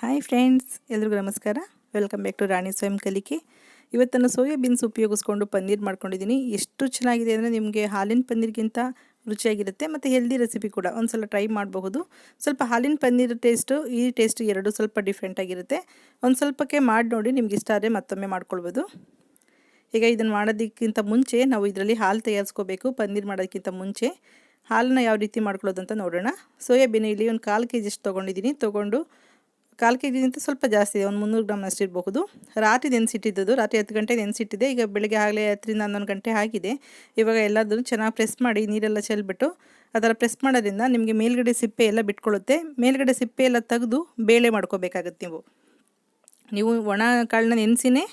Hi friends, ಎಲ್ರಿಗೂ ನಮಸ್ಕಾರ. Welcome back to ರಾಣಿ ಸ್ವಯಂ ಕಲಿಕೆ. ಇವತ್ತನ್ನು ಸೋಯಾ ಬೀನ್ಸ್ ಉಪಯೋಗಿಸ್ಕೊಂಡು ಪನ್ನೀರ್ ಮಾಡ್ಕೊಂಡಿದ್ದೀನಿ. ಎಷ್ಟು ಚೆನ್ನಾಗಿದೆ ಅಂದರೆ ನಿಮಗೆ ಹಾಲಿನ ಪನ್ನೀರ್ಗಿಂತ ರುಚಿಯಾಗಿರುತ್ತೆ ಮತ್ತು ಹೆಲ್ದಿ ರೆಸಿಪಿ ಕೂಡ. ಒಂದು ಸಲ ಟ್ರೈ ಮಾಡಬಹುದು. ಸ್ವಲ್ಪ ಹಾಲಿನ ಪನ್ನೀರ್ ಟೇಸ್ಟು ಈ ಟೇಸ್ಟು ಎರಡು ಸ್ವಲ್ಪ ಡಿಫ್ರೆಂಟ್ ಆಗಿರುತ್ತೆ. ಒಂದು ಸ್ವಲ್ಪಕ್ಕೆ ಮಾಡಿ ನೋಡಿ, ನಿಮ್ಗೆ ಇಷ್ಟ ಆದರೆ ಮತ್ತೊಮ್ಮೆ ಮಾಡ್ಕೊಳ್ಬೋದು. ಈಗ ಇದನ್ನು ಮಾಡೋದಕ್ಕಿಂತ ಮುಂಚೆ ನಾವು ಇದರಲ್ಲಿ ಹಾಲು ತಯಾರಿಸ್ಕೋಬೇಕು. ಪನ್ನೀರ್ ಮಾಡೋದಕ್ಕಿಂತ ಮುಂಚೆ ಹಾಲನ್ನ ಯಾವ ರೀತಿ ಮಾಡ್ಕೊಳ್ಳೋದು ಅಂತ ನೋಡೋಣ. ಸೋಯಾಬೀನ್ ಇಲ್ಲಿ ಒಂದು 1/4 kg ತೊಗೊಂಡಿದ್ದೀನಿ. ತೊಗೊಂಡು 1/4 kgಗಿಂತ ಸ್ವಲ್ಪ ಜಾಸ್ತಿ ಇದೆ, ಒಂದು 300 ಗ್ರಾಮ್ನಷ್ಟು ಇರಬಹುದು. ರಾತ್ರಿ ನೆನೆಸಿಟ್ಟಿದ್ದು, ರಾತ್ರಿ 10 ಗಂಟೆ ನೆನೆಸಿಟ್ಟಿದೆ. ಈಗ ಬೆಳಗ್ಗೆ ಆಗಲೇ 10ರಿಂದ 11 ಗಂಟೆ ಆಗಿದೆ. ಇವಾಗ ಎಲ್ಲದನ್ನು ಚೆನ್ನಾಗಿ ಪ್ರೆಸ್ ಮಾಡಿ ನೀರೆಲ್ಲ ಚೆಲ್ಬಿಟ್ಟು ಆ ಥರ ಪ್ರೆಸ್ ಮಾಡೋದ್ರಿಂದ ನಿಮಗೆ ಮೇಲ್ಗಡೆ ಸಿಪ್ಪೆ ಎಲ್ಲ ಬಿಟ್ಕೊಳ್ಳುತ್ತೆ. ಮೇಲ್ಗಡೆ ಸಿಪ್ಪೆ ಎಲ್ಲ ತೆಗೆದು ಬೇಳೆ ಮಾಡ್ಕೋಬೇಕಾಗತ್ತೆ. ನೀವು ಒಣ ಕಾಳನ್ನ ನೆನೆಸಿನೇ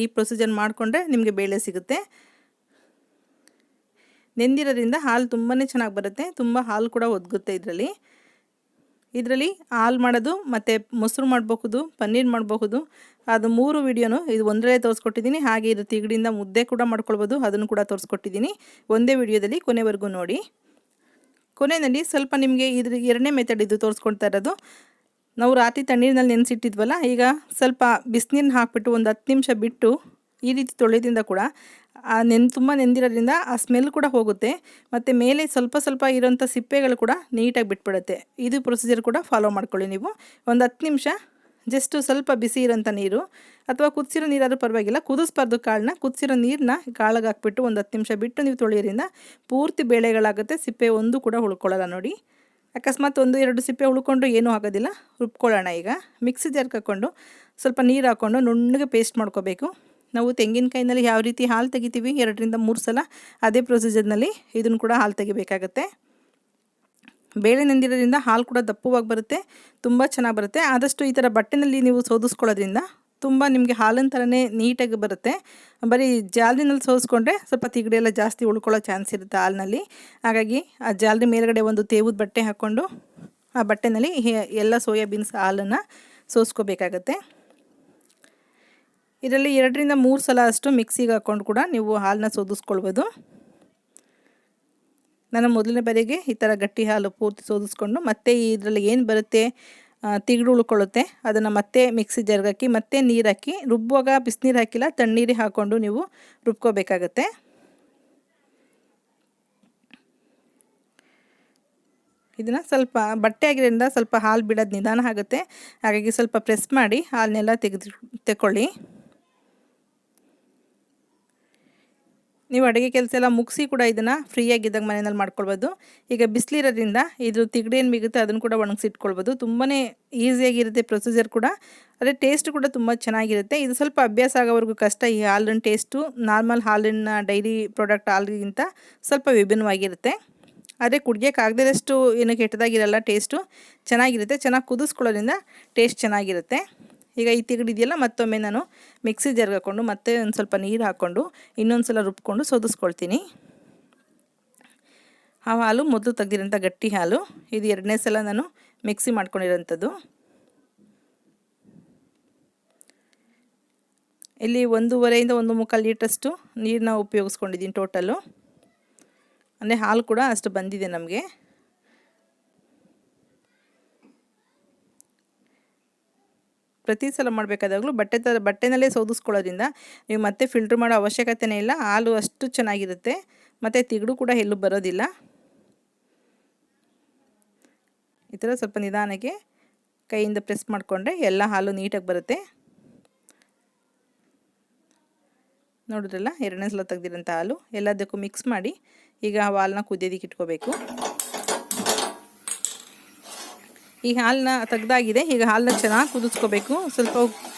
ಈ ಪ್ರೊಸೀಜರ್ ಮಾಡಿಕೊಂಡ್ರೆ ನಿಮಗೆ ಬೇಳೆ ಸಿಗುತ್ತೆ. ನೆಂದಿರೋದ್ರಿಂದ ಹಾಲು ತುಂಬಾ ಚೆನ್ನಾಗಿ ಬರುತ್ತೆ. ತುಂಬ ಹಾಲು ಕೂಡ ಒದಗುತ್ತೆ. ಇದರಲ್ಲಿ ಹಾಲು ಮಾಡೋದು ಮತ್ತು ಮೊಸರು ಮಾಡಬಹುದು, ಪನ್ನೀರ್ ಮಾಡಬಹುದು. ಅದು 3 ವಿಡಿಯೋನು ಇದು ಒಂದರಲ್ಲೇ ತೋರಿಸ್ಕೊಟ್ಟಿದ್ದೀನಿ. ಹಾಗೆ ಇದು ತಿಗಡಿಂದ ಮುದ್ದೆ ಕೂಡ ಮಾಡ್ಕೊಳ್ಬೋದು, ಅದನ್ನು ಕೂಡ ತೋರಿಸ್ಕೊಟ್ಟಿದ್ದೀನಿ. ಒಂದೇ ವಿಡಿಯೋದಲ್ಲಿ ಕೊನೆವರೆಗೂ ನೋಡಿ. ಕೊನೆಯಲ್ಲಿ ಸ್ವಲ್ಪ ನಿಮಗೆ ಇದ್ರ 2ನೇ ಮೆಥಡ್ ಇದು ತೋರಿಸ್ಕೊಳ್ತಾ ಇರೋದು. ನಾವು ರಾತ್ರಿ ತಣ್ಣೀರಿನಲ್ಲಿ ನೆನೆಸಿಟ್ಟಿದ್ವಲ್ಲ, ಈಗ ಸ್ವಲ್ಪ ಬಿಸಿನೀರನ್ನ ಹಾಕಿಬಿಟ್ಟು ಒಂದು 10 ನಿಮಿಷ ಬಿಟ್ಟು ಈ ರೀತಿ ತೊಳೆಯೋದ್ರಿಂದ ಕೂಡ ತುಂಬ ನೆಂದಿರೋದ್ರಿಂದ ಆ ಸ್ಮೆಲ್ ಕೂಡ ಹೋಗುತ್ತೆ. ಮತ್ತು ಮೇಲೆ ಸ್ವಲ್ಪ ಇರೋಂಥ ಸಿಪ್ಪೆಗಳು ಕೂಡ ನೀಟಾಗಿ ಬಿಟ್ಬಿಡುತ್ತೆ. ಇದು ಪ್ರೊಸೀಜರ್ ಕೂಡ ಫಾಲೋ ಮಾಡ್ಕೊಳ್ಳಿ ನೀವು. ಒಂದು 10 ನಿಮಿಷ ಜಸ್ಟು ಸ್ವಲ್ಪ ಬಿಸಿ ಇರೋಂಥ ನೀರು ಅಥವಾ ಕುದಿಸಿರೋ ನೀರಾದರೂ ಪರವಾಗಿಲ್ಲ, ಕುದಿಸ್ಬಾರ್ದು ಕಾಳನ್ನ. ಕುದಿಸಿರೋ ನೀರನ್ನ ಕಾಳಿಗೆ ಹಾಕ್ಬಿಟ್ಟು ಒಂದು 10 ನಿಮಿಷ ಬಿಟ್ಟು ನೀವು ತೊಳೆಯೋದ್ರಿಂದ ಪೂರ್ತಿ ಬೇಳೆಗಳಾಗುತ್ತೆ. ಸಿಪ್ಪೆ ಒಂದು ಕೂಡ ಉಳ್ಕೊಳ್ಳಲ್ಲ ನೋಡಿ. ಅಕಸ್ಮಾತ್ 1-2 ಸಿಪ್ಪೆ ಉಳ್ಕೊಂಡು ಏನೂ ಆಗೋದಿಲ್ಲ. ರುಬ್ಕೊಳ್ಳೋಣ. ಈಗ ಮಿಕ್ಸಿ ಜಾರ್ಗೆ ಹಾಕ್ಕೊಂಡು ಸ್ವಲ್ಪ ನೀರು ಹಾಕ್ಕೊಂಡು ನುಣ್ಣಗೆ ಪೇಸ್ಟ್ ಮಾಡ್ಕೋಬೇಕು. ನಾವು ತೆಂಗಿನಕಾಯಿನಲ್ಲಿ ಯಾವ ರೀತಿ ಹಾಲು ತೆಗಿತೀವಿ 2ರಿಂದ 3 ಸಲ, ಅದೇ ಪ್ರೊಸೀಜರ್ನಲ್ಲಿ ಇದನ್ನು ಕೂಡ ಹಾಲು ತೆಗಿಬೇಕಾಗತ್ತೆ. ಬೇಳೆ ನೆಂದಿರೋದ್ರಿಂದ ಹಾಲು ಕೂಡ ದಪ್ಪವಾಗಿ ಬರುತ್ತೆ, ತುಂಬ ಚೆನ್ನಾಗಿ ಬರುತ್ತೆ. ಆದಷ್ಟು ಈ ಥರ ಬಟ್ಟೆನಲ್ಲಿ ನೀವು ಸೋದಿಸ್ಕೊಳ್ಳೋದ್ರಿಂದ ತುಂಬ ನಿಮಗೆ ಹಾಲಿನ ಥರನೇ ನೀಟಾಗಿ ಬರುತ್ತೆ. ಬರೀ ಜಾಲರಿನಲ್ಲಿ ಸೋದಿಸ್ಕೊಂಡ್ರೆ ಸ್ವಲ್ಪ ತಿಗಡೆ ಎಲ್ಲ ಜಾಸ್ತಿ ಉಳ್ಕೊಳ್ಳೋ ಚಾನ್ಸ್ ಇರುತ್ತೆ ಹಾಲಿನಲ್ಲಿ. ಹಾಗಾಗಿ ಆ ಜಾಲರಿ ಮೇಲ್ಗಡೆ ಒಂದು ತೇವದ ಬಟ್ಟೆ ಹಾಕ್ಕೊಂಡು ಆ ಬಟ್ಟೆನಲ್ಲಿ ಎಲ್ಲ ಸೋಯಾ ಬೀನ್ಸ್ ಹಾಲನ್ನು ಸೋಸ್ಕೋಬೇಕಾಗತ್ತೆ. ಇದರಲ್ಲಿ 2ರಿಂದ 3 ಸಲ ಅಷ್ಟು ಮಿಕ್ಸಿಗೆ ಹಾಕ್ಕೊಂಡು ಕೂಡ ನೀವು ಹಾಲನ್ನ ಸೋದಿಸ್ಕೊಳ್ಬೋದು. ನಾನು ಮೊದಲನೇ ಬಾರಿಗೆ ಈ ಥರ ಗಟ್ಟಿ ಹಾಲು ಪೂರ್ತಿ ಸೋದಿಸ್ಕೊಂಡು ಮತ್ತೆ ಇದರಲ್ಲಿ ಏನು ಬರುತ್ತೆ ತಿಗಡು ಉಳ್ಕೊಳ್ಳುತ್ತೆ, ಅದನ್ನು ಮತ್ತೆ ಮಿಕ್ಸಿ ಜಾರ್ಗೆ ಹಾಕಿ ಮತ್ತೆ ನೀರು ಹಾಕಿ ರುಬ್ಬುವಾಗ ಬಿಸಿನೀರು ಹಾಕಿಲ್ಲ, ತಣ್ಣೀರಿಗೆ ಹಾಕ್ಕೊಂಡು ನೀವು ರುಬ್ಕೋಬೇಕಾಗತ್ತೆ. ಇದನ್ನು ಸ್ವಲ್ಪ ಬಟ್ಟೆ ಆಗಿರೋದ್ರಿಂದ ಸ್ವಲ್ಪ ಹಾಲು ಬಿಡೋದು ನಿಧಾನ ಆಗುತ್ತೆ. ಹಾಗಾಗಿ ಸ್ವಲ್ಪ ಪ್ರೆಸ್ ಮಾಡಿ ಹಾಲನ್ನೆಲ್ಲ ತೆಕ್ಕೊಳ್ಳಿ. ನೀವು ಅಡುಗೆ ಕೆಲಸ ಎಲ್ಲ ಮುಗಿಸಿ ಕೂಡ ಇದನ್ನು ಫ್ರೀಯಾಗಿದ್ದಾಗ ಮನೆಯಲ್ಲಿ ಮಾಡ್ಕೊಳ್ಬೋದು. ಈಗ ಬಿಸಿಲಿರೋದ್ರಿಂದ ಇದು ತಿಗಡೆ ಏನು ಮಿಗುತ್ತೆ ಅದನ್ನು ಕೂಡ ಒಣಗಿಸಿಟ್ಕೊಳ್ಬೋದು. ತುಂಬಾ ಈಸಿಯಾಗಿರುತ್ತೆ ಪ್ರೊಸೀಜರ್ ಕೂಡ. ಅದೇ ಟೇಸ್ಟ್ ಕೂಡ ತುಂಬ ಚೆನ್ನಾಗಿರುತ್ತೆ. ಇದು ಸ್ವಲ್ಪ ಅಭ್ಯಾಸ ಆಗೋವರೆಗೂ ಕಷ್ಟ. ಈ ಹಾಲಿನ ಟೇಸ್ಟು ನಾರ್ಮಲ್ ಹಾಲಿನ ಡೈರಿ ಪ್ರಾಡಕ್ಟ್ ಹಾಲಿಗಿಂತ ಸ್ವಲ್ಪ ವಿಭಿನ್ನವಾಗಿರುತ್ತೆ. ಆದರೆ ಕುಡಿಯೋಕ್ಕಾಗದಷ್ಟು ಏನು ಕೆಟ್ಟದಾಗಿರಲ್ಲ, ಟೇಸ್ಟು ಚೆನ್ನಾಗಿರುತ್ತೆ. ಚೆನ್ನಾಗಿ ಕುದಿಸ್ಕೊಳ್ಳೋದ್ರಿಂದ ಟೇಸ್ಟ್ ಚೆನ್ನಾಗಿರುತ್ತೆ. ಈಗ ಈ ತಿಗಡಿದೆಯಲ್ಲ, ಮತ್ತೊಮ್ಮೆ ನಾನು ಮಿಕ್ಸಿ ಜಾರ್ಗೆ ಹಾಕ್ಕೊಂಡು ಮತ್ತೆ ಒಂದು ಸ್ವಲ್ಪ ನೀರು ಹಾಕ್ಕೊಂಡು ಇನ್ನೊಂದು ಸಲ ರುಬ್ಕೊಂಡು ಸೋದಿಸ್ಕೊಳ್ತೀನಿ. ಆ ಹಾಲು ಮೊದಲು ತೆಗೆದಿರೋಂಥ ಗಟ್ಟಿ ಹಾಲು. ಇದು 2ನೇ ಸಲ ನಾನು ಮಿಕ್ಸಿ ಮಾಡ್ಕೊಂಡಿರೋಂಥದ್ದು. ಇಲ್ಲಿ 1.5ರಿಂದ 1.25 ಲೀಟ್ರಷ್ಟು ನೀರನ್ನ ಉಪಯೋಗಿಸ್ಕೊಂಡಿದ್ದೀನಿ ಟೋಟಲು. ಅಂದರೆ ಹಾಲು ಕೂಡ ಅಷ್ಟು ಬಂದಿದೆ ನಮಗೆ. ಪ್ರತಿ ಸಲ ಮಾಡಬೇಕಾದಾಗಲೂ ಬಟ್ಟೆನಲ್ಲೇ ಸೋದಿಸ್ಕೊಳ್ಳೋದ್ರಿಂದ ನೀವು ಮತ್ತೆ ಫಿಲ್ಟ್ರ್ ಮಾಡೋ ಅವಶ್ಯಕತೆಯೇ ಇಲ್ಲ. ಹಾಲು ಅಷ್ಟು ಚೆನ್ನಾಗಿರುತ್ತೆ ಮತ್ತು ತಿಗಡು ಕೂಡ ಎಲ್ಲೂ ಬರೋದಿಲ್ಲ. ಈ ಥರ ಸ್ವಲ್ಪ ನಿಧಾನಕ್ಕೆ ಕೈಯಿಂದ ಪ್ರೆಸ್ ಮಾಡಿಕೊಂಡ್ರೆ ಎಲ್ಲ ಹಾಲು ನೀಟಾಗಿ ಬರುತ್ತೆ. ನೋಡಿದ್ರಲ್ಲ, 2ನೇ ಸಲ ತೆಗೆದಿರೋಂಥ ಹಾಲು ಎಲ್ಲದಕ್ಕೂ ಮಿಕ್ಸ್ ಮಾಡಿ ಈಗ ಹಾಲನ್ನ ಕುದಿಯೋದಕ್ಕೆ ಇಟ್ಕೋಬೇಕು. ಈ ಹಾಲನ್ನ ತೆಗ್ದಾಗಿದೆ. ಈಗ ಹಾಲನ್ನ ಚೆನ್ನಾಗಿ ಕುದಿಸ್ಕೋಬೇಕು. ಸ್ವಲ್ಪ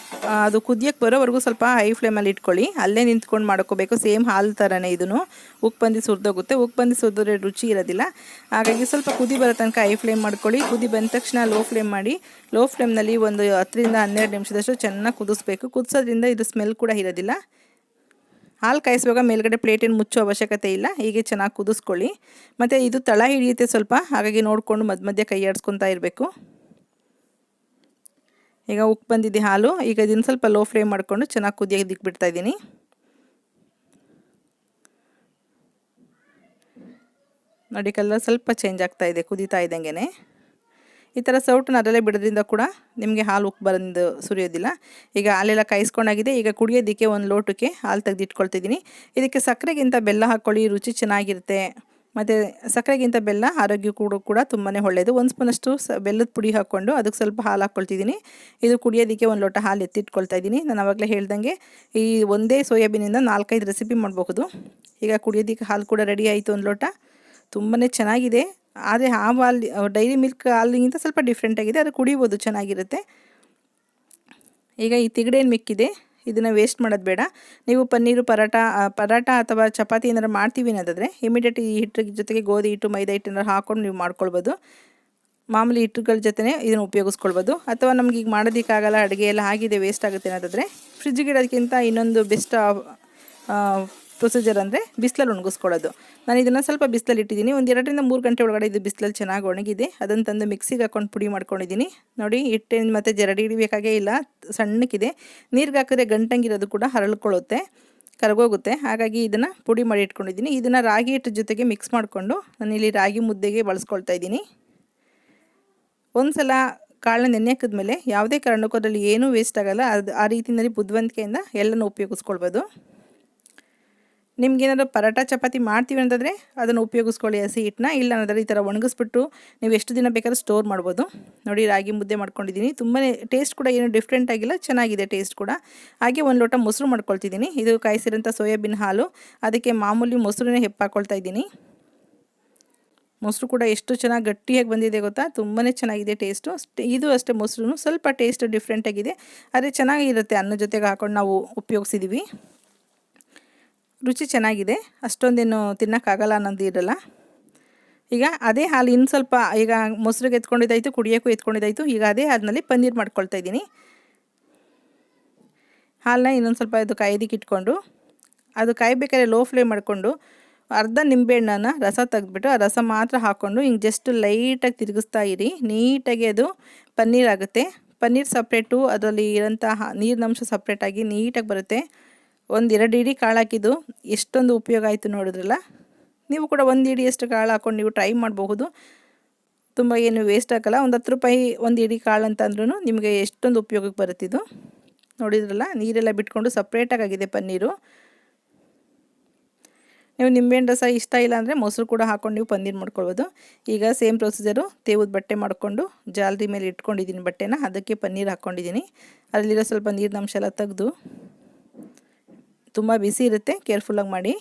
ಅದು ಕುದಿಯೋಕ್ಕೆ ಬರೋವರೆಗೂ ಸ್ವಲ್ಪ ಹೈ ಫ್ಲೇಮಲ್ಲಿ ಇಟ್ಕೊಳ್ಳಿ. ಅಲ್ಲೇ ನಿಂತ್ಕೊಂಡು ಮಾಡ್ಕೋಬೇಕು. ಸೇಮ್ ಹಾಲು ಥರನೇ ಇದನ್ನು. ಉಪ್ಪು ಬಂದು ಸುರಿದೋಗುತ್ತೆ. ಉಪ್ಪು ಬಂದು ಸುರಿದ್ರೆ ರುಚಿ ಇರೋದಿಲ್ಲ. ಹಾಗಾಗಿ ಸ್ವಲ್ಪ ಕುದಿ ಬರೋ ತನಕ ಹೈ ಫ್ಲೇಮ್ ಮಾಡ್ಕೊಳ್ಳಿ. ಕುದಿ ಬಂದ ತಕ್ಷಣ ಲೋ ಫ್ಲೇಮ್ ಮಾಡಿ, ಲೋ ಫ್ಲೇಮ್ನಲ್ಲಿ ಒಂದು 10ರಿಂದ 12 ನಿಮಿಷದಷ್ಟು ಚೆನ್ನಾಗಿ ಕುದಿಸ್ಬೇಕು. ಕುದಿಸೋದ್ರಿಂದ ಇದು ಸ್ಮೆಲ್ ಕೂಡ ಇರೋದಿಲ್ಲ. ಹಾಲು ಕಾಯಿಸುವಾಗ ಮೇಲ್ಗಡೆ ಪ್ಲೇಟೇನು ಮುಚ್ಚೋ ಅವಶ್ಯಕತೆ ಇಲ್ಲ. ಹೀಗೆ ಚೆನ್ನಾಗಿ ಕುದಿಸ್ಕೊಳ್ಳಿ. ಮತ್ತು ಇದು ತಳ ಹಿಡಿಯುತ್ತೆ ಸ್ವಲ್ಪ, ಹಾಗಾಗಿ ನೋಡಿಕೊಂಡು ಮಧ್ಯೆ ಕೈ ಆಡಿಸ್ಕೊತಾ ಇರಬೇಕು. ಈಗ ಉಪ್ಪು ಬಂದಿದೆ ಹಾಲು. ಈಗ ಇದನ್ನು ಸ್ವಲ್ಪ ಲೋ ಫ್ಲೇಮ್ ಮಾಡಿಕೊಂಡು ಚೆನ್ನಾಗಿ ಕುದಿಯೋದಕ್ಕೆ ಬಿಡ್ತಾಯಿದ್ದೀನಿ. ನೋಡಿ, ಕಲರ್ ಸ್ವಲ್ಪ ಚೇಂಜ್ ಆಗ್ತಾಯಿದೆ ಕುದೀತಾ ಇದ್ದಂಗೆ. ಈ ಥರ ಸೌಟನ್ನು ಅದರಲ್ಲೇ ಬಿಡೋದ್ರಿಂದ ಕೂಡ ನಿಮಗೆ ಹಾಲು ಉಕ್ಕಿ ಬಂದು ಸುರಿಯೋದಿಲ್ಲ. ಈಗ ಹಾಲೆಲ್ಲ ಕಾಯಿಸ್ಕೊಂಡಾಗಿದೆ. ಈಗ ಕುಡಿಯೋದಕ್ಕೆ ಒಂದು ಲೋಟಕ್ಕೆ ಹಾಲು ತೆಗೆದಿಟ್ಕೊಳ್ತಿದ್ದೀನಿ. ಇದಕ್ಕೆ ಸಕ್ಕರೆಗಿಂತ ಬೆಲ್ಲ ಹಾಕ್ಕೊಳ್ಳಿ, ರುಚಿ ಚೆನ್ನಾಗಿರುತ್ತೆ. ಮತ್ತು ಸಕ್ಕರೆಗಿಂತ ಬೆಲ್ಲ ಆರೋಗ್ಯಕ್ಕೂ ಕೂಡ ತುಂಬಾ ಒಳ್ಳೆಯದು. 1 ಸ್ಪೂನಷ್ಟು ಬೆಲ್ಲದ ಪುಡಿ ಹಾಕ್ಕೊಂಡು ಅದಕ್ಕೆ ಸ್ವಲ್ಪ ಹಾಲು ಹಾಕ್ಕೊಳ್ತಿದ್ದೀನಿ. ಇದು ಕುಡಿಯೋದಕ್ಕೆ 1 ಲೋಟ ಹಾಲು ಎತ್ತಿಟ್ಕೊಳ್ತಾ ಇದ್ದೀನಿ. ನಾನು ಆವಾಗಲೇ ಹೇಳ್ದಂಗೆ ಈ ಒಂದೇ ಸೋಯಾಬೀನಿಂದ 4-5 ರೆಸಿಪಿ ಮಾಡಬಹುದು. ಈಗ ಕುಡಿಯೋದಕ್ಕೆ ಹಾಲು ಕೂಡ ರೆಡಿ ಆಯಿತು 1 ಲೋಟ. ತುಂಬಾ ಚೆನ್ನಾಗಿದೆ. ಆದರೆ ಆ ಹಾಲು ಡೈರಿ ಮಿಲ್ಕ್ ಹಾಲಿಗಿಂತ ಸ್ವಲ್ಪ ಡಿಫ್ರೆಂಟ್ ಆಗಿದೆ. ಅದು ಕುಡಿಬೋದು, ಚೆನ್ನಾಗಿರುತ್ತೆ. ಈಗ ಈ ತಿಗಡೆ ಏನು ಮಿಕ್ಕಿದೆ ಇದನ್ನು ವೇಸ್ಟ್ ಮಾಡೋದು ಬೇಡ. ನೀವು ಪನ್ನೀರು ಪರಾಟ ಅಥವಾ ಚಪಾತಿ ಏನಾರು ಮಾಡ್ತೀವಿ ಅನ್ನೋದಾದರೆ ಇಮಿಡಿಯೇಟ್ ಈ ಹಿಟ್ಟು ಜೊತೆಗೆ ಗೋಧಿ ಹಿಟ್ಟು, ಮೈದಾ ಹಿಟ್ಟನ್ನು ಹಾಕ್ಕೊಂಡು ನೀವು ಮಾಡ್ಕೊಳ್ಬೋದು. ಮಾಮೂಲಿ ಹಿಟ್ಟುಗಳ ಜೊತೆ ಇದನ್ನು ಉಪಯೋಗಿಸ್ಕೊಳ್ಬೋದು. ಅಥವಾ ನಮ್ಗೆ ಈಗ ಮಾಡೋದಕ್ಕಾಗಲ್ಲ, ಅಡುಗೆ ಎಲ್ಲ ಆಗಿದೆ, ವೇಸ್ಟ್ ಆಗುತ್ತೆ ಅನ್ನೋದಾದರೆ ಫ್ರಿಜ್ಜಿಗೆ ಇಡೋದಕ್ಕಿಂತ ಇನ್ನೊಂದು ಬೆಸ್ಟ್ ಪ್ರೊಸೀಜರ್ ಅಂದರೆ ಬಿಸಿಲಲ್ಲಿ ಒಣಗಿಸ್ಕೊಳ್ಳೋದು. ನಾನು ಇದನ್ನು ಸ್ವಲ್ಪ ಬಿಸಿಲಲ್ಲಿ ಇಟ್ಟಿದ್ದೀನಿ. ಒಂದು 2-3 ಗಂಟೆ ಒಳಗಡೆ ಇದು ಬಿಸಿಲಲ್ಲಿ ಚೆನ್ನಾಗಿ ಒಣಗಿದೆ. ಅದನ್ನು ತಂದು ಮಿಕ್ಸಿಗೆ ಹಾಕ್ಕೊಂಡು ಪುಡಿ ಮಾಡ್ಕೊಂಡಿದ್ದೀನಿ. ನೋಡಿ, ಹಿಟ್ಟೇನು ಮತ್ತು ಜರಡಿ ಹಿಡಿಬೇಕಾಗೇ ಇಲ್ಲ, ಸಣ್ಣಕ್ಕಿದೆ. ನೀರಿಗೆ ಹಾಕಿದ್ರೆ ಗಂಟಂಗಿರೋದು ಕೂಡ ಹರಳ್ಕೊಳ್ಳುತ್ತೆ, ಕರಗೋಗುತ್ತೆ. ಹಾಗಾಗಿ ಇದನ್ನು ಪುಡಿ ಮಾಡಿ ಇಟ್ಕೊಂಡಿದ್ದೀನಿ. ಇದನ್ನು ರಾಗಿ ಹಿಟ್ಟು ಜೊತೆಗೆ ಮಿಕ್ಸ್ ಮಾಡಿಕೊಂಡು ನಾನಿಲ್ಲಿ ರಾಗಿ ಮುದ್ದೆಗೆ ಬಳಸ್ಕೊಳ್ತಾ ಇದ್ದೀನಿ. ಒಂದು ಸಲ ಕಾಳನ್ನ ನೆನೆ ಹಾಕಿದ್ಮೇಲೆ ಯಾವುದೇ ಕಾರಣಕ್ಕೂ ಅದರಲ್ಲಿ ಏನೂ ವೇಸ್ಟ್ ಆಗೋಲ್ಲ. ಅದು ಆ ರೀತಿಯಲ್ಲಿ ಬುದ್ಧಿವಂತಿಕೆಯಿಂದ ಎಲ್ಲನೂ ಉಪಯೋಗಿಸ್ಕೊಳ್ಬೋದು. ನಿಮ್ಗೇನಾದ್ರು ಪರೋಟ ಚಪಾತಿ ಮಾಡ್ತೀವಿ ಅಂತಂದರೆ ಅದನ್ನು ಉಪಯೋಗಿಸ್ಕೊಳ್ಳಿ ಹಸಿ ಹಿಟ್ಟನ್ನ. ಇಲ್ಲ ಅನ್ನೋದ್ರೆ ಈ ಥರ ಒಣಗಿಸ್ಬಿಟ್ಟು ನೀವು ಎಷ್ಟು ದಿನ ಬೇಕಾದ್ರೂ ಸ್ಟೋರ್ ಮಾಡ್ಬೋದು. ನೋಡಿ, ರಾಗಿ ಮುದ್ದೆ ಮಾಡ್ಕೊಂಡಿದ್ದೀನಿ. ತುಂಬಾ ಟೇಸ್ಟ್ ಕೂಡ ಏನೂ ಡಿಫ್ರೆಂಟ್ ಆಗಿಲ್ಲ, ಚೆನ್ನಾಗಿದೆ ಟೇಸ್ಟ್ ಕೂಡ. ಹಾಗೆ 1 ಲೋಟ ಮೊಸರು ಮಾಡ್ಕೊಳ್ತಿದ್ದೀನಿ. ಇದು ಕಾಯಿಸಿರೋಂಥ ಸೋಯಾಬೀನ್ ಹಾಲು, ಅದಕ್ಕೆ ಮಾಮೂಲಿ ಮೊಸರನ್ನೇ ಹೆಪ್ಪಾಕೊಳ್ತಾ ಇದ್ದೀನಿ. ಮೊಸರು ಕೂಡ ಎಷ್ಟು ಚೆನ್ನಾಗಿ ಗಟ್ಟಿಯಾಗಿ ಬಂದಿದೆ ಗೊತ್ತಾ, ತುಂಬಾ ಚೆನ್ನಾಗಿದೆ ಟೇಸ್ಟು. ಇದು ಅಷ್ಟೇ, ಮೊಸರು ಸ್ವಲ್ಪ ಟೇಸ್ಟ್ ಡಿಫ್ರೆಂಟಾಗಿದೆ, ಆದರೆ ಚೆನ್ನಾಗಿರುತ್ತೆ. ಅನ್ನ ಜೊತೆಗೆ ಹಾಕೊಂಡು ನಾವು ಉಪಯೋಗಿಸಿದ್ದೀವಿ. ರುಚಿ ಚೆನ್ನಾಗಿದೆ, ಅಷ್ಟೊಂದೇನು ತಿನ್ನೋಕ್ಕಾಗಲ್ಲ ಅನ್ನೋದು ಇರಲ್ಲ. ಈಗ ಅದೇ ಹಾಲು ಇನ್ನು ಸ್ವಲ್ಪ, ಈಗ ಮೊಸರಿಗೆ ಎತ್ಕೊಂಡಿದ್ದಾಯಿತು, ಕುಡಿಯೋಕ್ಕೂ ಎತ್ಕೊಂಡಿದ್ದಾಯಿತು. ಈಗ ಅದೇ ಹಾಲಿನಲ್ಲಿ ಪನ್ನೀರ್ ಮಾಡ್ಕೊಳ್ತಾ ಇದ್ದೀನಿ. ಹಾಲನ್ನ ಇನ್ನೊಂದು ಸ್ವಲ್ಪ ಇದು ಕಾಯೋದಕ್ಕೆ ಇಟ್ಕೊಂಡು, ಅದು ಕಾಯಬೇಕಾದ್ರೆ ಲೋ ಫ್ಲೇಮ್ ಮಾಡಿಕೊಂಡು ಅರ್ಧ ನಿಂಬೆಹಣ್ಣನ್ನು ರಸ ತೆಗೆದ್ಬಿಟ್ಟು ಆ ರಸ ಮಾತ್ರ ಹಾಕ್ಕೊಂಡು ಹಿಂಗೆ ಜಸ್ಟ್ ಲೈಟಾಗಿ ತಿರುಗಿಸ್ತಾ ಇರಿ. ನೀಟಾಗಿ ಅದು ಪನ್ನೀರ್ ಆಗುತ್ತೆ. ಪನ್ನೀರ್ ಸಪ್ರೇಟು, ಅದರಲ್ಲಿ ಇರೋಂಥ ನೀರಿನಂಶ ಸಪ್ರೇಟಾಗಿ ನೀಟಾಗಿ ಬರುತ್ತೆ. 1-2 ಇಡೀ ಕಾಳು ಹಾಕಿದ್ದು ಎಷ್ಟೊಂದು ಉಪಯೋಗ ಆಯಿತು ನೋಡಿದ್ರಲ್ಲ. ನೀವು ಕೂಡ 1 ಇಡಿಯಷ್ಟು ಕಾಳು ಹಾಕ್ಕೊಂಡು ನೀವು ಟ್ರೈ ಮಾಡಬಹುದು. ತುಂಬ ಏನು ವೇಸ್ಟ್ ಆಗಲ್ಲ. ಒಂದು 10 ರೂಪಾಯಿ 1 ಇಡೀ ಕಾಳು ಅಂತಂದ್ರೂ ನಿಮಗೆ ಎಷ್ಟೊಂದು ಉಪಯೋಗಕ್ಕೆ ಬರುತ್ತಿದ್ದು. ನೋಡಿದ್ರಲ್ಲ, ನೀರೆಲ್ಲ ಬಿಟ್ಕೊಂಡು ಸಪ್ರೇಟಾಗಿ ಆಗಿದೆ ಪನ್ನೀರು. ನೀವು ನಿಂಬೆಹಣ್ಣು ರಸ ಇಷ್ಟ ಇಲ್ಲ ಅಂದರೆ ಮೊಸರು ಕೂಡ ಹಾಕ್ಕೊಂಡು ನೀವು ಪನ್ನೀರ್ ಮಾಡ್ಕೊಳ್ಬೋದು. ಈಗ ಸೇಮ್ ಪ್ರೊಸೀಜರು, ತೇವದ ಬಟ್ಟೆ ಮಾಡಿಕೊಂಡು ಜಾಲರಿ ಮೇಲೆ ಇಟ್ಕೊಂಡಿದ್ದೀನಿ ಬಟ್ಟೆನ, ಅದಕ್ಕೆ ಪನ್ನೀರ್ ಹಾಕ್ಕೊಂಡಿದ್ದೀನಿ. ಅದರಲ್ಲಿರೋ ಸ್ವಲ್ಪ ನೀರಿನಂಶ ಎಲ್ಲ ತೆಗೆದು, ತುಂಬ ಬಿಸಿ ಇರುತ್ತೆ, ಕೇರ್ಫುಲ್ಲಾಗಿ ಮಾಡಿ.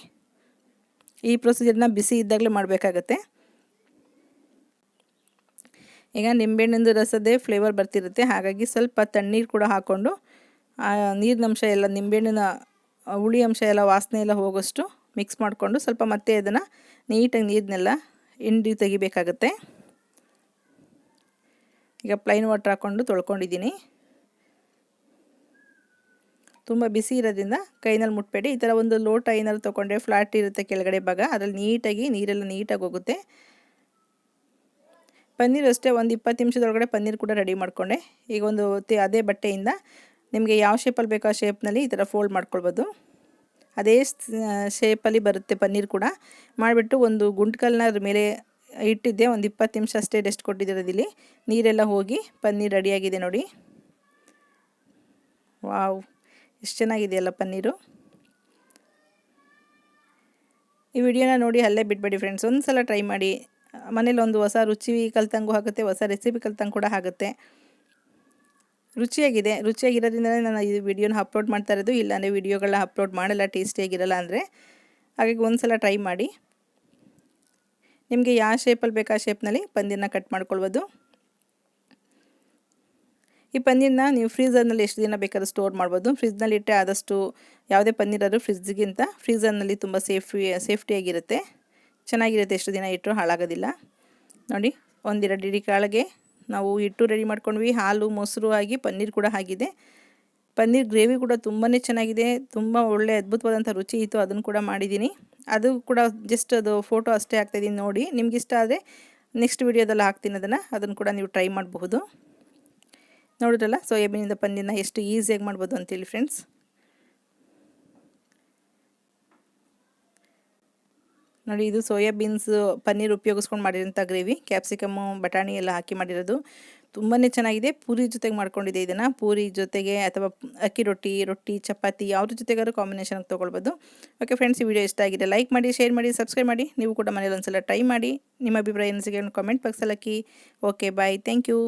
ಈ ಪ್ರೊಸೀಜರ್ನ ಬಿಸಿ ಇದ್ದಾಗಲೇ ಮಾಡಬೇಕಾಗತ್ತೆ. ಈಗ ನಿಂಬೆಹಣ್ಣಿಂದು ರಸದೇ ಫ್ಲೇವರ್ ಬರ್ತಿರುತ್ತೆ, ಹಾಗಾಗಿ ಸ್ವಲ್ಪ ತಣ್ಣೀರು ಕೂಡ ಹಾಕ್ಕೊಂಡು ನೀರಿನಂಶ ಎಲ್ಲ, ನಿಂಬೆಹಣ್ಣಿನ ಹುಳಿ ಅಂಶ ಎಲ್ಲ, ವಾಸನೆ ಎಲ್ಲ ಹೋಗೋಷ್ಟು ಮಿಕ್ಸ್ ಮಾಡಿಕೊಂಡು ಸ್ವಲ್ಪ ಮತ್ತೆ ಅದನ್ನು ನೀಟಾಗಿ ನೀರನ್ನೆಲ್ಲ ಹಿಂಡಿ ತೆಗಿಬೇಕಾಗತ್ತೆ. ಈಗ ಪ್ಲೈನ್ ವಾಟರ್ ಹಾಕ್ಕೊಂಡು ತೊಳ್ಕೊಂಡಿದ್ದೀನಿ. ತುಂಬ ಬಿಸಿ ಇರೋದ್ರಿಂದ ಕೈನಲ್ಲಿ ಮುಟ್ಬೇಡಿ. ಈ ಥರ ಒಂದು ಲೋಟ ಏನಾದ್ರು ತೊಗೊಂಡ್ರೆ ಫ್ಲಾಟ್ ಇರುತ್ತೆ ಕೆಳಗಡೆ ಭಾಗ, ಅದರಲ್ಲಿ ನೀಟಾಗಿ ನೀರೆಲ್ಲ ನೀಟಾಗಿ ಹೋಗುತ್ತೆ. ಪನ್ನೀರು ಅಷ್ಟೇ, ಒಂದು 20 ನಿಮಿಷದೊಳಗಡೆ ಪನ್ನೀರ್ ಕೂಡ ರೆಡಿ ಮಾಡಿಕೊಂಡೆ. ಈಗ ಒಂದು ಅದೇ ಬಟ್ಟೆಯಿಂದ ನಿಮಗೆ ಯಾವ ಶೇಪಲ್ಲಿ ಬೇಕೋ ಆ ಶೇಪ್ನಲ್ಲಿ ಈ ಥರ ಫೋಲ್ಡ್ ಮಾಡ್ಕೊಳ್ಬೋದು. ಅದೇ ಶೇಪಲ್ಲಿ ಬರುತ್ತೆ ಪನ್ನೀರ್ ಕೂಡ. ಮಾಡಿಬಿಟ್ಟು ಒಂದು ಗುಂಟ್ಕಲ್ನ ಅದ್ರ ಮೇಲೆ ಇಟ್ಟಿದ್ದೆ, ಒಂದು 20 ನಿಮಿಷ ಅಷ್ಟೇ ರೆಸ್ಟ್ ಕೊಟ್ಟಿದ್ದೀರದಿಲ್ಲಿ. ನೀರೆಲ್ಲ ಹೋಗಿ ಪನ್ನೀರ್ ರೆಡಿಯಾಗಿದೆ ನೋಡಿ. ವಾವ್, ಎಷ್ಟು ಚೆನ್ನಾಗಿದೆಯಲ್ಲ ಪನ್ನೀರು. ಈ ವಿಡಿಯೋನ ನೋಡಿ ಅಲ್ಲೇ ಬಿಡಬೇಡಿ ಫ್ರೆಂಡ್ಸ್, ಒಂದು ಸಲ ಟ್ರೈ ಮಾಡಿ. ಮನೇಲಿ ಒಂದು ಹೊಸ ರುಚಿ ಕಲ್ತಂಗೂ ಆಗುತ್ತೆ, ಹೊಸ ರೆಸಿಪಿ ಕಲ್ತಂಗೆ ಕೂಡ ಆಗುತ್ತೆ. ರುಚಿಯಾಗಿರೋದ್ರಿಂದಲೇ ನಾನು ಈ ವಿಡಿಯೋನ ಅಪ್ಲೋಡ್ ಮಾಡ್ತಾ ಇರೋದು. ಇಲ್ಲಾಂದರೆ ವಿಡಿಯೋಗಳನ್ನ ಅಪ್ಲೋಡ್ ಮಾಡಲ್ಲ ಟೇಸ್ಟಿಯಾಗಿರಲ್ಲ ಅಂದರೆ. ಹಾಗಾಗಿ ಒಂದು ಸಲ ಟ್ರೈ ಮಾಡಿ. ನಿಮಗೆ ಯಾವ ಶೇಪಲ್ಲಿ ಬೇಕು ಆ ಶೇಪ್ನಲ್ಲಿ ಪನ್ನೀರನ್ನ ಕಟ್ ಮಾಡ್ಕೊಳ್ಬೋದು. ಈ ಪನ್ನೀರನ್ನ ನೀವು ಫ್ರೀಝರ್ನಲ್ಲಿ ಎಷ್ಟು ದಿನ ಬೇಕಾದ್ರೂ ಸ್ಟೋರ್ ಮಾಡ್ಬೋದು. ಫ್ರಿಜ್ನಲ್ಲಿ ಇಟ್ಟರೆ ಆದಷ್ಟು ಯಾವುದೇ ಪನ್ನೀರಾದರೂ ಫ್ರಿಜ್ಗಿಂತ ಫ್ರೀಝರ್ನಲ್ಲಿ ತುಂಬ ಸೇಫ್ಟಿಯಾಗಿರುತ್ತೆ, ಚೆನ್ನಾಗಿರುತ್ತೆ. ಎಷ್ಟು ದಿನ ಇಟ್ಟರು ಹಾಳಾಗೋದಿಲ್ಲ. ನೋಡಿ, 1-2 ಇಡೀ ಕಾಳಿಗೆ ನಾವು ಹಿಟ್ಟು ರೆಡಿ ಮಾಡ್ಕೊಂಡ್ವಿ, ಹಾಲು ಮೊಸರು ಆಗಿ ಪನ್ನೀರ್ ಕೂಡ ಆಗಿದೆ. ಪನ್ನೀರ್ ಗ್ರೇವಿ ಕೂಡ ತುಂಬಾ ಚೆನ್ನಾಗಿದೆ, ತುಂಬ ಒಳ್ಳೆ ಅದ್ಭುತವಾದಂಥ ರುಚಿ ಇತ್ತು. ಅದನ್ನು ಕೂಡ ಮಾಡಿದ್ದೀನಿ. ಅದು ಕೂಡ ಜಸ್ಟ್ ಅದು ಫೋಟೋ ಅಷ್ಟೇ ಹಾಕ್ತಾಯಿದ್ದೀನಿ ನೋಡಿ. ನಿಮ್ಗೆ ಇಷ್ಟ ಆದರೆ ನೆಕ್ಸ್ಟ್ ವಿಡಿಯೋದಲ್ಲಿ ಹಾಕ್ತೀನಿ ಅದನ್ನು ಕೂಡ ನೀವು ಟ್ರೈ ಮಾಡಬಹುದು. ನೋಡಿದ್ರಲ್ಲ, ಸೋಯಾಬೀನಿಂದ ಪನ್ನೀರ್ನ ಎಷ್ಟು ಈಸಿಯಾಗಿ ಮಾಡ್ಬೋದು ಅಂತೇಳಿ ಫ್ರೆಂಡ್ಸ್. ನೋಡಿ ಇದು ಸೋಯಾ ಬೀನ್ಸ್ ಪನ್ನೀರ್ ಉಪಯೋಗಿಸ್ಕೊಂಡು ಮಾಡಿರೋಂಥ ಗ್ರೇವಿ, ಕ್ಯಾಪ್ಸಿಕಮ್ಮು ಬಟಾಣಿ ಎಲ್ಲ ಹಾಕಿ ಮಾಡಿರೋದು. ತುಂಬಾ ಚೆನ್ನಾಗಿದೆ. ಪೂರಿ ಜೊತೆಗೆ ಮಾಡ್ಕೊಂಡಿದ್ದೆ ಇದನ್ನು. ಪೂರಿ ಜೊತೆಗೆ ಅಥವಾ ಅಕ್ಕಿ ರೊಟ್ಟಿ ಚಪಾತಿ ಯಾವ್ದ್ರ ಜೊತೆಗಾದ್ರೂ ಕಾಂಬಿನೇಷನ್ಗೆ ತೊಗೊಳ್ಬೋದು. ಓಕೆ ಫ್ರೆಂಡ್ಸ್, ಈ ವಿಡಿಯೋ ಇಷ್ಟ ಆಗಿದೆ ಲೈಕ್ ಮಾಡಿ, ಶೇರ್ ಮಾಡಿ, ಸಬ್ಸ್ಕ್ರೈಬ್ ಮಾಡಿ. ನೀವು ಕೂಡ ಮನೇಲಿ ಒಂದ್ಸಲ ಟ್ರೈ ಮಾಡಿ. ನಿಮ್ಮ ಅಭಿಪ್ರಾಯ ಏನಿಸಿಗೆ ಕಾಮೆಂಟ್ ಬಾಕ್ಸಲ್ಲಿ ಹಾಕಿ. Okay bye, thank you.